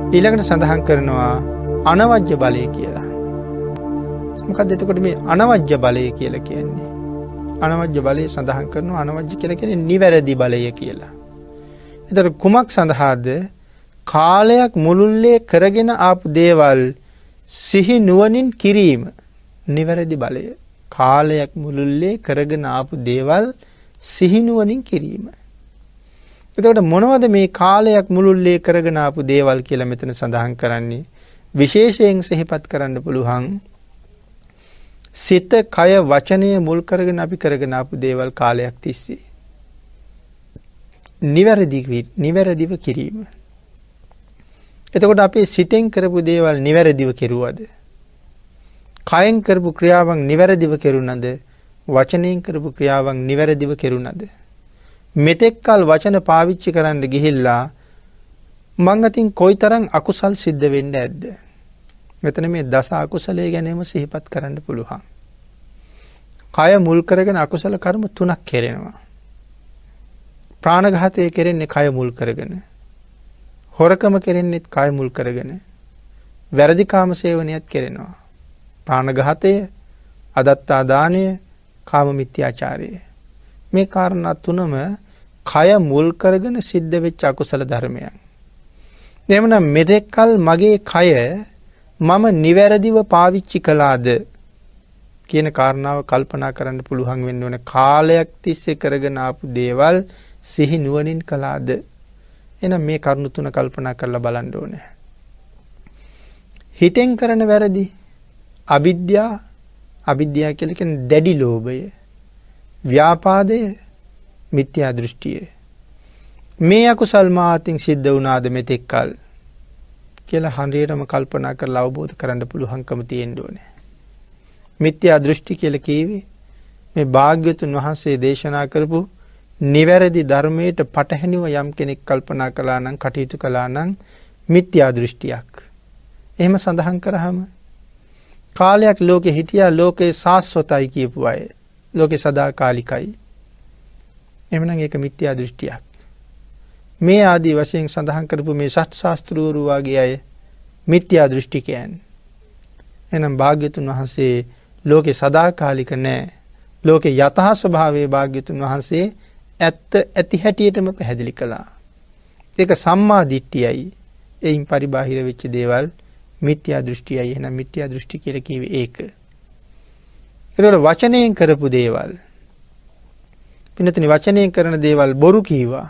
ඊළඟට සඳහන් කරනවා අනවජ්‍ය බලය කියලා. මොකක්ද එතකොට මේ අනවජ්‍ය බලය කියලා කියන්නේ? අනවජ්‍ය බලය සඳහන් කරනවා අනවජ්‍ය කියලා කියන්නේ නිවැරදි බලය කියලා. එතකොට කුමක් සඳහාද? කාලයක් මුළුල්ලේ කරගෙන ආපු දේවල් සිහි නුවණින් කිරීම නිවැරදි බලය. කාලයක් මුළුල්ලේ කරගෙන ආපු දේවල් සිහි නුවණින් කිරීම. එතකොට මොනවද මේ කාලයක් මුළුල්ලේ කරගෙන ආපු දේවල් කියලා මෙතන සඳහන් කරන්නේ? විශේෂයෙන් සිහිපත් කරන්න පුළුවන් සිත, කය, වචනය මුල් කරගෙන අපි කරගෙන ආපු දේවල් කාලයක් තිස්සේ නිවැරදිව කිරීම. එතකොට අපි සිතෙන් කරපු දේවල් නිවැරදිව කෙරුවද? කයෙන් කරපු ක්‍රියාවන් නිවැරදිව කෙරුණද? වචනයෙන් කරපු ක්‍රියාවන් නිවැරදිව කෙරුණද? මෙතෙක් කල වචන පාවිච්චි කරන්න ගිහිල්ලා මං අතින් කොයිතරම් අකුසල් සිද්ධ වෙන්න ඇද්ද? මෙතන මේ දස අකුසලයේ ගැනීම සිහිපත් කරන්න පුළුවන්. කය මුල් කරගෙන අකුසල කර්ම 3ක් කෙරෙනවා. ප්‍රාණඝාතය කෙරෙන්නේ කය මුල් කරගෙන. හොරකම කෙරෙන්නේත් කය මුල් කරගෙන. වැරදි කාම සේවනයත් කෙරෙනවා. ප්‍රාණඝාතය, අදත්තා දානය, කාම මිත්‍යාචාරය. මේ කාරණා තුනම කය මුල් කරගෙන සිද්ධ වෙච්ච අකුසල ධර්මයන්. එහෙමනම් මෙතෙක්කල් මගේ කය මම නිවැරදිව පාවිච්චි කළාද කියන කාරණාව කල්පනා කරන්න පුළුවන් වෙන්න ඕනේ. කාලයක් තිස්සේ කරගෙන ආපු දේවල් සිහි නුවණින් කළාද? එහෙනම් මේ කරුණු තුන කල්පනා කරලා බලන්න ඕනේ. හිතෙන් කරන වැරදි අවිද්‍යාව කියලා කියන්නේ දැඩි ලෝභය, ව්‍යාපාදය, මිත්‍යා දෘෂ්ටිය. මේ අකුසල් මාතින් සිද්ධ වුණාද මෙතෙක්කල් කියලා හරියටම කල්පනා කරලා අවබෝධ කරන්න පුළුවන්කම තියෙන්න ඕනේ. මිත්‍යා දෘෂ්ටි කියලා කියවේ මේ භාග්‍යවතුන් වහන්සේ දේශනා කරපු නිවැරදි ධර්මයට පටහැනිව යම් කෙනෙක් කල්පනා කළා නම්, කටයුතු කළා නම් මිත්‍යා දෘෂ්ටියක්. එහෙම සඳහන් කරාම කාලයක් ලෝකෙ හිටියා ලෝකේ සාස්වතයි කියපු අය. ලෝකේ සදාකාලිකයි. එහෙමනම් ඒක මිත්‍යා දෘෂ්ටියක්. මේ ආදී වශයෙන් සඳහන් කරපු මේ සත් ශාස්ත්‍රූරු වගේ අය මිත්‍යා දෘෂ්ටිකයන්. එහෙනම් භාග්‍යතුන් වහන්සේ ලෝකේ සදාකාලික නැහැ. ලෝකේ යථා ස්වභාවයේ භාග්‍යතුන් වහන්සේ ඇත්ත ඇති හැටියටම පැහැදිලි කළා. ඒක සම්මා දිට්ඨියයි. එයින් පරිබාහිර වෙච්ච දේවල් මිත්‍යා දෘෂ්ටියයි. එහෙනම් මිත්‍යා දෘෂ්ටි කියලා කියවේ ඒක. ඒතකොට වචනයෙන් කරපු දේවල්, පින්නතනි වචනයෙන් කරන දේවල් බොරු කීවා,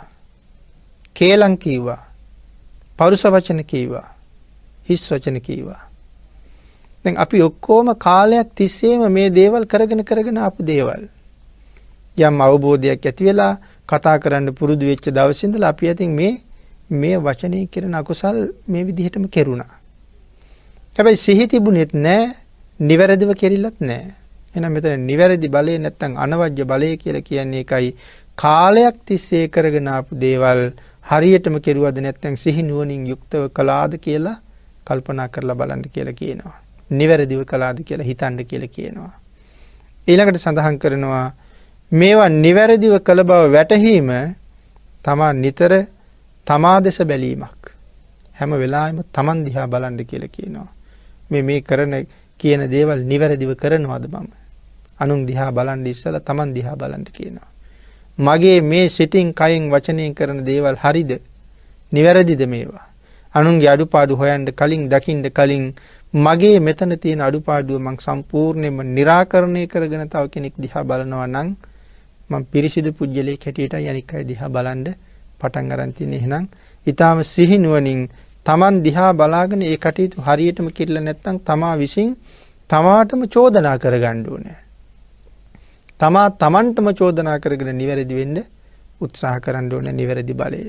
කේලම් කීවා, පරුෂ වචන කීවා, හිස් වචන කීවා. දැන් අපි ඔක්කොම කාලයක් තිස්සේම මේ දේවල් කරගෙන ආපු දේවල්. යම් අවබෝධයක් ඇති වෙලා කතා කරන්න පුරුදු වෙච්ච දවසේ ඉඳලා අපි අතින් මේ වචනේ කරන අකුසල් මේ විදිහටම කෙරුණා. හැබැයි සිහි තිබුණෙත් නැහැ, නිවැරදිව කෙරිලත් නැහැ. එහෙනම් මෙතන නිවැරදි බලය නැත්තම් අනවජ්‍ය බලය කියලා කියන්නේ ඒකයි. කාලයක් තිස්සේ කරගෙන ආපු දේවල් හරියටම කෙරුවද නැත්තම් සිහි නුවණින් යුක්තව කළාද කියලා කල්පනා කරලා බලන්න කියලා කියනවා. නිවැරදිව කළාද කියලා හිතන්න කියලා කියනවා. ඊළඟට සඳහන් කරනවා මේවා නිවැරදිව කළ බව වැටහීම තමා නිතර තමා දෙස බැලීමක්. හැම වෙලාවෙම තමන් දිහා බලන්න කියලා කියනවා. මේ කරන කියන දේවල් නිවැරදිව කරනවද මම? අනුන් දිහා බලන් ඉස්සලා තමන් දිහා බලන්න කියනවා. මගේ මේ සිතින්, කයෙන්, වචනයෙන් කරන දේවල් හරිද? නිවැරදිද මේවා? අනුන්ගේ අඩුපාඩු හොයන්න කලින්, දකින්න කලින් මගේ මෙතන තියෙන අඩුපාඩුව මං සම්පූර්ණයෙන්ම निराකරණය කරගෙන තව කෙනෙක් දිහා බලනවා නම් මං පිරිසිදු පුජ්‍යලයක් හැටියටයි අනික් අය දිහා බලන්න පටන් ගන්න තියෙන්නේ. එහෙනම් ඊටාම සිහි නුවණින් Taman දිහා බලාගෙන ඒ කටයුතු හරියටම කිරලා නැත්නම් තමා විසින් තමාටම චෝදනා කරගන්න ඕනේ. තමන්ටම චෝදනා කරගෙන නිවැරදි වෙන්න උත්සාහ කරන්න ඕනේ නිවැරදි බලය.